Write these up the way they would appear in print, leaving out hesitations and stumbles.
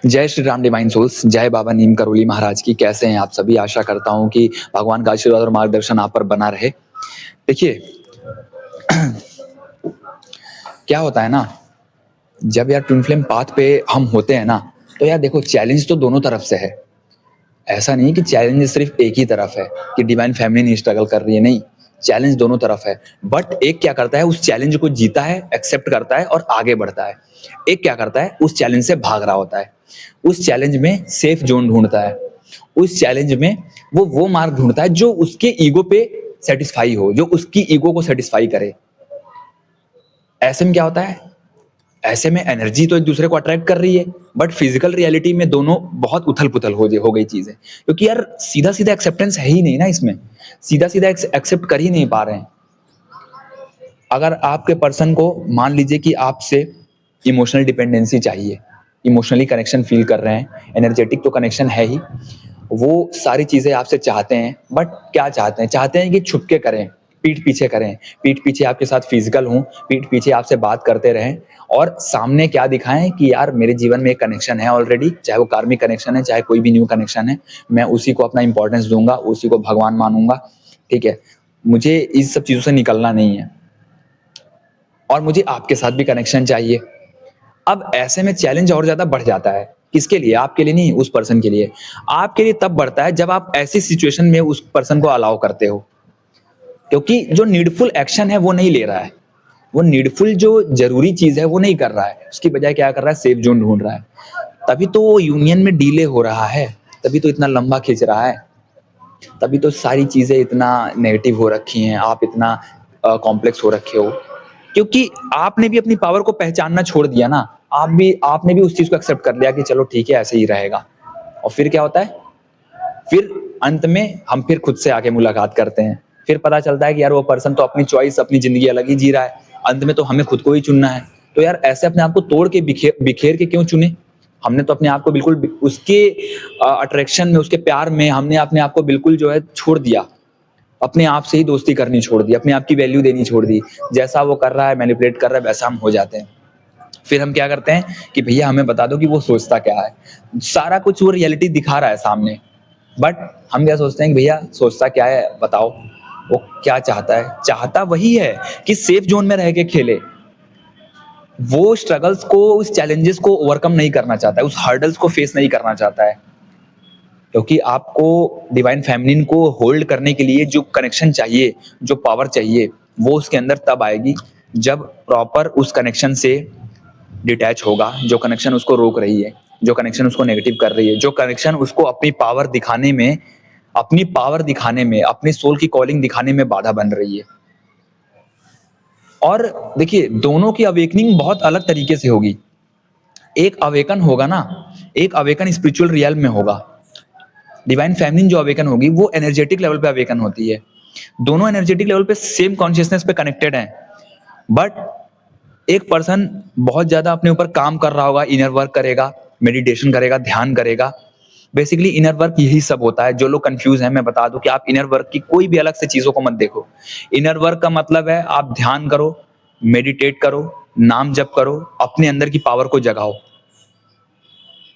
जय Shri Ram divine souls, जय बाबा नीम करोली महाराज की। कैसे हैं आप सभी? आशा करता हूं कि भगवान का आशीर्वाद और मार्गदर्शन आप पर बना रहे। देखिए क्या होता है ना, जब यार ट्विन फ्लेम पाथ पे हम होते हैं ना, तो यार देखो चैलेंज तो दोनों तरफ से है। ऐसा नहीं कि चैलेंज सिर्फ एक ही तरफ है कि डिवाइन फैमिली नहीं स्ट्रगल कर रही है, नहीं, चैलेंज दोनों तरफ है। बट एक क्या करता है, उस चैलेंज को जीता है, एक्सेप्ट करता है और आगे बढ़ता है। एक क्या करता है, उस चैलेंज से भाग रहा होता है, उस चैलेंज में सेफ जोन ढूंढता है, उस चैलेंज में वो मार्ग ढूंढता है जो उसके ईगो पे सेटिस्फाई हो, जो उसकी ईगो को सेटिस्फाई करे। ऐसे में क्या होता है, ऐसे में एनर्जी तो एक दूसरे को अट्रैक्ट कर रही है, बट फिजिकल रियलिटी में दोनों बहुत उथल पुथल हो गई चीजें, क्योंकि यार सीधा सीधा एक्सेप्टेंस है ही नहीं ना इसमें, सीधा सीधा एक्सेप्ट कर ही नहीं पा रहे हैं। अगर आपके पर्सन को मान लीजिए कि आपसे इमोशनल डिपेंडेंसी चाहिए, इमोशनली कनेक्शन फील कर रहे हैं, एनर्जेटिक तो कनेक्शन है ही, वो सारी चीजें आपसे चाहते हैं, बट क्या चाहते हैं, चाहते हैं कि छुप के करें, पीठ पीछे करें, पीठ पीछे आपके साथ फिजिकल हूं, पीठ पीछे आपसे बात करते रहें और सामने क्या दिखाएं कि यार मेरे जीवन में एक कनेक्शन है ऑलरेडी, चाहे वो कार्मिक कनेक्शन है, चाहे कोई भी न्यू कनेक्शन है, मैं उसी को अपना इंपॉर्टेंस दूंगा, उसी को भगवान मानूंगा, ठीक है, मुझे इस सब चीजों से निकलना नहीं है और मुझे आपके साथ भी कनेक्शन चाहिए। अब ऐसे में चैलेंज और ज्यादा बढ़ जाता है। किसके लिए? आपके लिए नहीं, उस पर्सन के लिए। आपके लिए तब बढ़ता है जब आप ऐसी सिचुएशन में उस पर्सन को अलाउ करते हो, क्योंकि जो नीडफुल एक्शन है वो नहीं ले रहा है, वो नीडफुल जो जरूरी चीज है वो नहीं कर रहा है, उसकी बजाय क्या कर रहा है, सेफ जोन ढूंढ रहा है। तभी तो वो यूनियन में डीले हो रहा है, तभी तो इतना लंबा खींच रहा है, तभी तो सारी चीजें इतना नेगेटिव हो रखी हैं, आप इतना कॉम्प्लेक्स हो रखे हो, क्योंकि आपने भी अपनी पावर को पहचानना छोड़ दिया ना। आपने भी उस चीज को एक्सेप्ट कर लिया कि चलो ठीक है ऐसे ही रहेगा। और फिर क्या होता है, फिर अंत में हम फिर खुद से आके मुलाकात करते हैं, फिर पता चलता है कि यार वो पर्सन तो अपनी चॉइस, अपनी जिंदगी अलग ही जी रहा है, अंत में तो हमें खुद को ही चुनना है। तो यार ऐसे अपने आप को तोड़ के बिखेर के क्यों चुने? हमने तो अपने आप को बिल्कुल उसके अट्रैक्शन में, उसके प्यार में हमने अपने आप को बिल्कुल जो है छोड़ दिया, अपने आप से ही दोस्ती करनी छोड़ दी, अपने आप की वैल्यू देनी छोड़ दी। जैसा वो कर रहा है, मैनिपुलेट कर रहा है, वैसा हम हो जाते हैं। फिर हम क्या करते हैं कि भैया हमें बता दो कि वो सोचता क्या है। सारा कुछ वो रियलिटी दिखा रहा है सामने, बट हम क्या सोचते हैं कि भैया सोचता क्या है बताओ, वो क्या चाहता है? चाहता वही है कि सेफ जोन में रह के खेले, वो स्ट्रगल्स को, उस चैलेंजेस को ओवरकम नहीं करना चाहता है, उस हर्डल्स को फेस नहीं करना चाहता है। क्योंकि आपको डिवाइन फेमिनिन को होल्ड करने के लिए जो कनेक्शन चाहिए, जो पावर चाहिए, वो उसके अंदर तब आएगी जब प्रॉपर उस कनेक्शन से डिटैच होगा, जो कनेक्शन उसको रोक रही है, जो कनेक्शन उसको नेगेटिव कर रही है, जो कनेक्शन उसको अपनी पावर दिखाने में, अपनी सोल की कॉलिंग दिखाने में बाधा बन रही है। और देखिए दोनों की अवेकनिंग बहुत अलग तरीके से होगी। एक अवेकन होगा ना, एक अवेकन स्पिरिचुअल रियल में होगा। डिवाइन फेमिनिन जो अवेकन होगी वो एनर्जेटिक लेवल पे अवेकन होती है। दोनों एनर्जेटिक लेवल पे सेम कॉन्शियसनेस पे कनेक्टेड हैं, बट एक पर्सन बहुत ज्यादा अपने ऊपर काम कर रहा होगा, इनर वर्क करेगा, मेडिटेशन करेगा, ध्यान करेगा। बेसिकली इनर वर्क यही सब होता है। जो लोग कंफ्यूज हैं, मैं बता दूं कि आप इनर वर्क की कोई भी अलग से चीजों को मत देखो। इनर वर्क का मतलब है आप ध्यान करो, मेडिटेट करो, नाम जप करो, अपने अंदर की पावर को जगाओ,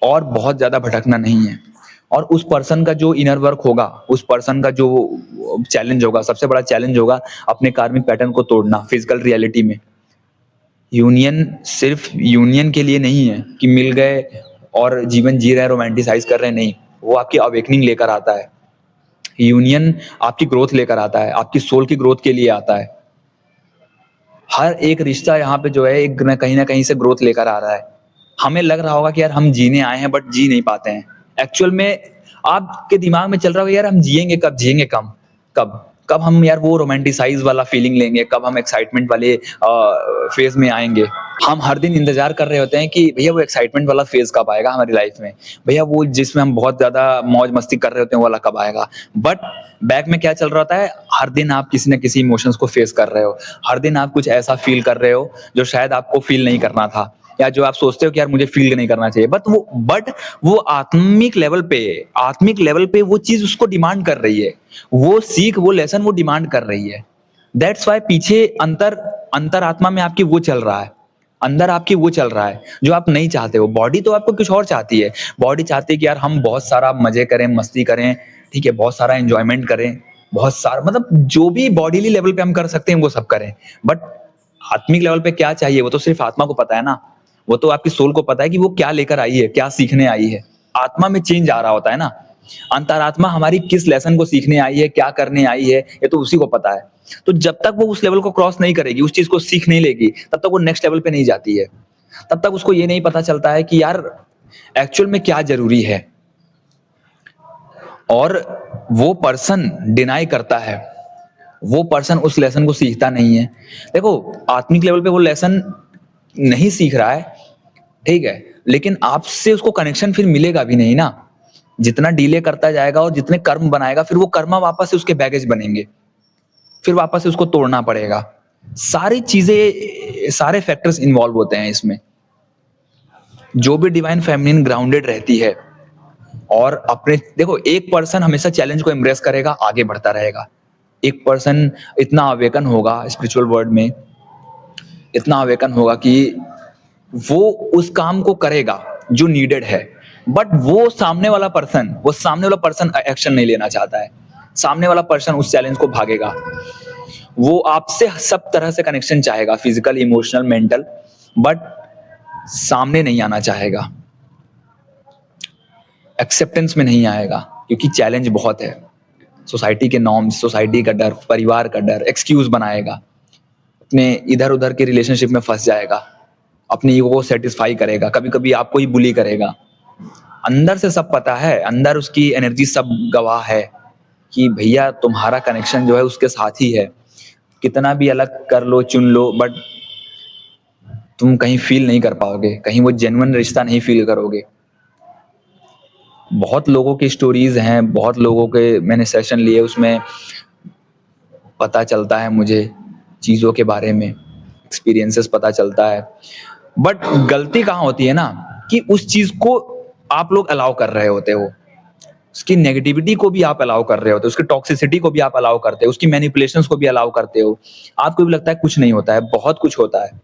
और बहुत ज्यादा भटकना नहीं है। और उस पर्सन का जो इनर वर्क होगा, उस पर्सन का जो चैलेंज होगा, सबसे बड़ा चैलेंज होगा अपने कार्मिक पैटर्न को तोड़ना फिजिकल रियलिटी में। यूनियन सिर्फ यूनियन के लिए नहीं है कि मिल गए और जीवन जी रहे हैं, रोमांटिसाइज कर रहे हैं, नहीं, वो आपकी अवेकनिंग लेकर आता है। यूनियन आपकी ग्रोथ लेकर आता है, आपकी सोल की ग्रोथ के लिए आता है। हर एक रिश्ता यहाँ पे जो है एक ना कहीं से ग्रोथ लेकर आ रहा है। हमें लग रहा होगा कि यार हम जीने आए हैं, बट जी नहीं पाते हैं। एक्चुअल में आपके दिमाग में चल रहा होगा यार हम जिएंगे कब, जिएंगे कब, कब कब हम यार वो रोमांटिसाइज वाला फीलिंग लेंगे, कब हम एक्साइटमेंट वाले फेज में आएंगे। हम हर दिन इंतजार कर रहे होते हैं कि भैया वो एक्साइटमेंट वाला फेज कब आएगा हमारी लाइफ में, भैया वो जिसमें हम बहुत ज्यादा मौज मस्ती कर रहे होते हैं वो वाला कब आएगा। बट बैक में क्या चल रहा होता है, हर दिन आप किसी न किसी इमोशंस को फेस कर रहे हो, हर दिन आप कुछ ऐसा फील कर रहे हो जो शायद आपको फील नहीं करना था, या जो आप सोचते हो कि यार मुझे फील नहीं करना चाहिए, बट वो आत्मिक लेवल पे वो चीज उसको डिमांड कर रही है, वो सीख, वो लेसन वो डिमांड कर रही है। दैट्स वाई पीछे अंतर आत्मा में आपकी वो चल रहा है। अंदर आपकी वो चल रहा है जो आप नहीं चाहते हो। बॉडी तो आपको कुछ और चाहती है। बॉडी चाहती है कि यार हम बहुत सारा मजे करें, मस्ती करें, ठीक है, बहुत सारा एंजॉयमेंट करें, बहुत सारा मतलब जो भी बॉडीली लेवल पे हम कर सकते हैं वो सब करें। बट आत्मिक लेवल पे क्या चाहिए वो तो सिर्फ आत्मा को पता है ना। वो तो आपकी सोल को पता है कि वो क्या लेकर आई है, क्या सीखने आई है। आत्मा में चेंज आ रहा होता है ना। अंतरात्मा हमारी किस लेसन को सीखने आई है, क्या करने आई है, ये तो उसी को पता है। तो जब तक वो उस लेवल को क्रॉस नहीं करेगी, उस चीज को सीख नहीं लेगी, तब तक वो नेक्स्ट लेवल पे नहीं जाती है। तब तक उसको ये नहीं पता चलता है कि यार एक्चुअल में क्या जरूरी है। और वो पर्सन डिनाई करता है, वो पर्सन उस लेसन को सीखता नहीं है। देखो आत्मिक लेवल पे वो लेसन नहीं सीख रहा है, ठीक है, लेकिन आपसे उसको कनेक्शन फिर मिलेगा भी नहीं ना। जितना डिले करता जाएगा और जितने कर्म बनाएगा, फिर वो कर्म वापस से उसके बैगेज बनेंगे, फिर वापस से उसको तोड़ना पड़ेगा। सारी चीजें, सारे फैक्टर्स इन्वॉल्व होते हैं इसमें। जो भी डिवाइन फेमिनिन ग्राउंडेड रहती है और अपने, देखो एक पर्सन हमेशा चैलेंज को एम्ब्रेस करेगा, आगे बढ़ता रहेगा। एक पर्सन इतना अवेकन होगा स्पिरिचुअल वर्ल्ड में, इतना अवेकन होगा कि वो उस काम को करेगा जो नीडेड है। बट वो सामने वाला पर्सन एक्शन नहीं लेना चाहता है। सामने वाला पर्सन उस चैलेंज को भागेगा। वो आपसे सब तरह से कनेक्शन चाहेगा, फिजिकल, इमोशनल, मेंटल, बट सामने नहीं आना चाहेगा, एक्सेप्टेंस में नहीं आएगा, क्योंकि चैलेंज बहुत है। सोसाइटी के नॉर्म्स, सोसाइटी का डर, परिवार का डर, एक्सक्यूज बनाएगा, अपने इधर उधर के रिलेशनशिप में फंस जाएगा, अपनी ईगो को सेटिस्फाई करेगा, कभी कभी आपको ही बुली करेगा। अंदर से सब पता है, अंदर उसकी एनर्जी सब गवाह है कि भैया तुम्हारा कनेक्शन जो है उसके साथ ही है। कितना भी अलग कर लो, चुन लो, बट तुम कहीं फील नहीं कर पाओगे, कहीं वो जेन्युइन रिश्ता नहीं फील करोगे। बहुत लोगों की स्टोरीज हैं, बहुत लोगों के मैंने सेशन लिए, उसमें पता चलता है मुझे चीज़ों के बारे में, एक्सपीरियंसेस पता चलता है। बट गलती कहाँ होती है ना, कि उस चीज़ को आप लोग अलाउ कर रहे होते हो, उसकी नेगेटिविटी को भी आप अलाउ कर रहे होते हो, उसकी टॉक्सिसिटी को भी आप अलाउ करते हो, उसकी मैनिपुलेशंस को भी अलाउ करते हो। आपको भी लगता है कुछ नहीं होता है, बहुत कुछ होता है।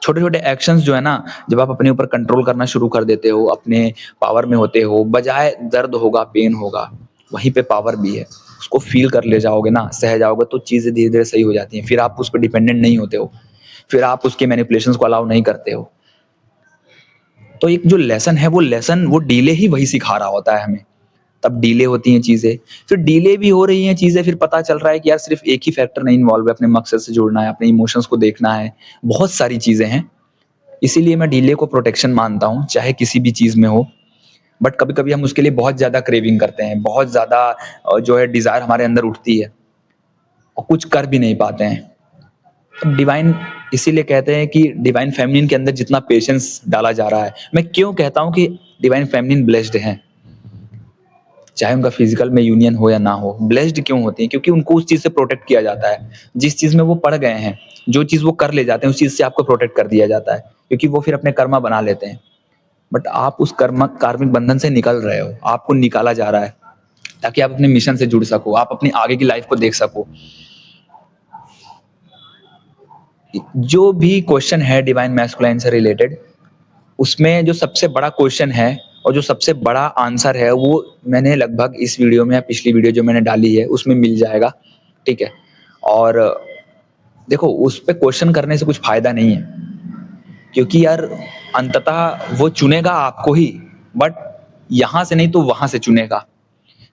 छोटे छोटे एक्शंस जो है ना, जब आप अपने ऊपर कंट्रोल करना शुरू कर देते हो, अपने पावर में होते हो, बजाय दर्द होगा, पेन होगा, वहीं पे पावर भी है। उसको फील कर ले जाओगे ना, सह जाओगे, तो चीजें धीरे धीरे सही हो जाती हैं। फिर आप उस पर डिपेंडेंट नहीं होते हो, फिर आप उसके मैनिपुलेशंस को अलाउ नहीं करते हो। तो एक जो लेसन है, वो लेसन, वो डीले ही वही सिखा रहा होता है हमें। तब डीले होती हैं चीजें, फिर डीले भी हो रही हैं चीजें, फिर पता चल रहा है कि यार सिर्फ एक ही फैक्टर नहीं इन्वॉल्व है, अपने मकसद से जुड़ना है, अपने इमोशंस को देखना है, बहुत सारी चीजें हैं। इसीलिए मैं डीले को प्रोटेक्शन मानता हूँ, चाहे किसी भी चीज में हो। बट कभी कभी हम उसके लिए बहुत ज्यादा क्रेविंग करते हैं, बहुत ज्यादा जो है डिजायर हमारे अंदर उठती है, और कुछ कर भी नहीं पाते हैं। तो डिवाइन, इसीलिए कहते हैं कि डिवाइन फेमिनिन के अंदर जितना पेशेंस डाला जा रहा है, मैं क्यों कहता हूँ कि डिवाइन फेमिनिन ब्लेस्ड हैं, चाहे उनका फिजिकल में यूनियन हो या ना हो। ब्लेस्ड क्यों होती है? क्योंकि उनको उस चीज से प्रोटेक्ट किया जाता है। जिस चीज में वो पड़ गए हैं, जो चीज वो कर ले जाते हैं, उस चीज से आपको प्रोटेक्ट कर दिया जाता है, क्योंकि वो फिर अपने कर्मा बना लेते हैं। बट आप उस कर्म कार्मिक बंधन से निकल रहे हो, आपको निकाला जा रहा है, ताकि आप अपने मिशन से जुड़ सको, आप अपनी आगे की लाइफ को देख सको। जो भी क्वेश्चन है डिवाइन मैस्कुलाइन से रिलेटेड, उसमें जो सबसे बड़ा क्वेश्चन है और जो सबसे बड़ा आंसर है, वो मैंने लगभग इस वीडियो में या पिछली वीडियो जो मैंने डाली है उसमें मिल जाएगा, ठीक है। और देखो, उस पे क्वेश्चन करने से कुछ फायदा नहीं है, क्योंकि यार अंततः वो चुनेगा आपको ही, बट यहां से नहीं तो वहां से चुनेगा,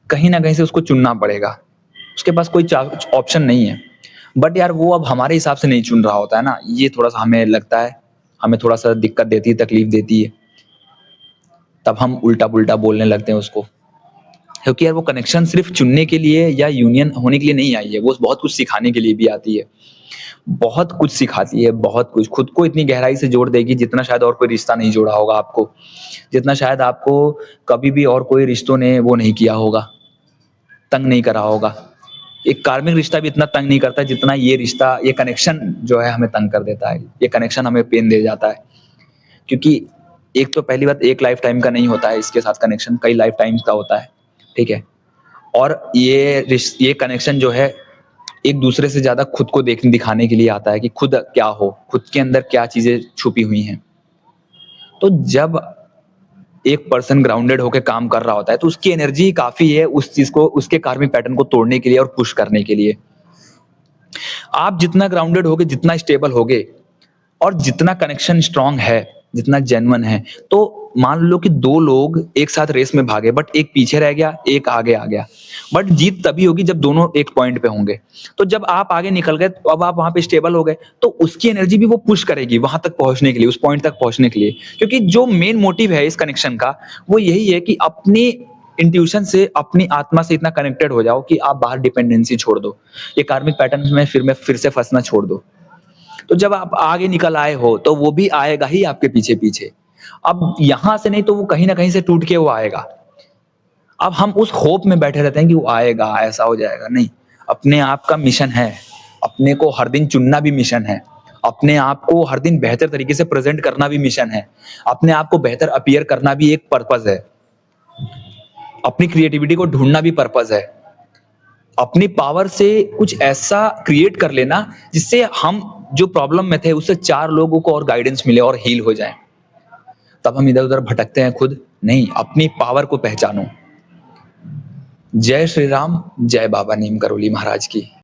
कहीं ना कहीं से उसको चुनना पड़ेगा, उसके पास कोई ऑप्शन नहीं है। बट यार वो अब हमारे हिसाब से नहीं चुन रहा होता है ना, ये थोड़ा सा हमें लगता है, हमें थोड़ा सा दिक्कत देती है, तकलीफ देती है। तब हम उल्टा पुल्टा बोलने लगते हैं उसको, क्योंकि यार वो कनेक्शन सिर्फ चुनने के लिए या यूनियन होने के लिए नहीं आई है, वो बहुत कुछ सिखाने के लिए भी आती है। बहुत कुछ सिखाती है, बहुत कुछ, खुद को इतनी गहराई से जोड़ देगी जितना शायद और कोई रिश्ता नहीं जोड़ा होगा आपको, जितना शायद आपको कभी भी और कोई रिश्तों ने वो नहीं किया होगा, तंग नहीं करा होगा। एक कार्मिक रिश्ता भी इतना तंग नहीं करता जितना ये रिश्ता, ये कनेक्शन जो है हमें तंग कर देता है, ये कनेक्शन हमें पेन दे जाता है। क्योंकि एक तो पहली बात, एक लाइफ टाइम का नहीं होता है इसके साथ कनेक्शन, कई लाइफ टाइम का होता है, ठीक है। और ये कनेक्शन जो है एक दूसरे से ज़्यादा खुद को देख दिखाने के लिए आता है कि खुद क्या हो, खुद के अंदर क्या चीज़ें छुपी हुई हैं। तो जब एक पर्सन ग्राउंडेड होके काम कर रहा होता है, तो उसकी एनर्जी काफ़ी है उस चीज़ को, उसके कार्मिक पैटर्न को तोड़ने के लिए और पुश करने के लिए। आप जितना ग्राउंडेड होगे, जितना स्टेबल होगे और जितना कनेक्शन स्ट्रांग है, जितना जेन्युइन है, तो मान लो कि 2 लोग एक साथ रेस में भागे, बट एक पीछे रह गया, एक आगे आ गया। बट जीत तभी होगी जब दोनों एक पॉइंट पे होंगे। तो जब आप आगे निकल गए, तो अब आप वहाँ पे स्टेबल हो गए, तो उसकी एनर्जी भी वो पुश करेगी वहाँ तक पहुँचने के लिए, उस पॉइंट तक पहुँचने के लिए। क्योंकि जो मेन मोटिव है इस कनेक्शन का, वो यही है कि अपनी इंट्यूशन से, अपनी आत्मा से इतना कनेक्टेड हो जाओ कि आप बाहर डिपेंडेंसी छोड़ दो। ये कार्मिक पैटर्न में फिर से फँसना छोड़ दो। तो जब आप आगे निकल आए हो, तो वो भी आएगा ही आपके पीछे-पीछे। अब यहाँ से नहीं तो वो कहीं न कहीं से टूट के वो आएगा। अब हम उस होप में बैठे रहते हैं कि वो आएगा, ऐसा हो जाएगा, नहीं। अपने आप का मिशन है, अपने को हर दिन चुनना भी मिशन है, अपने आप को हर दिन बेहतर तरीके से प्रेज़ेंट करना भी मिशन है, अपने आप को बेहतर अपीयर करना भी एक पर्पज़ है, अपनी क्रिएटिविटी को ढूँढना भी पर्पज़ है। अपनी पावर से कुछ ऐसा क्रिएट कर लेना जिससे हम जो प्रॉब्लम में थे उससे 4 लोगों को और गाइडेंस मिले और हील हो जाएँ। तब हम इधर-उधर भटकते हैं खुद, नहीं, अपनी पावर को पहचानो। जय श्री राम, जय बाबा नीम करोली महाराज की।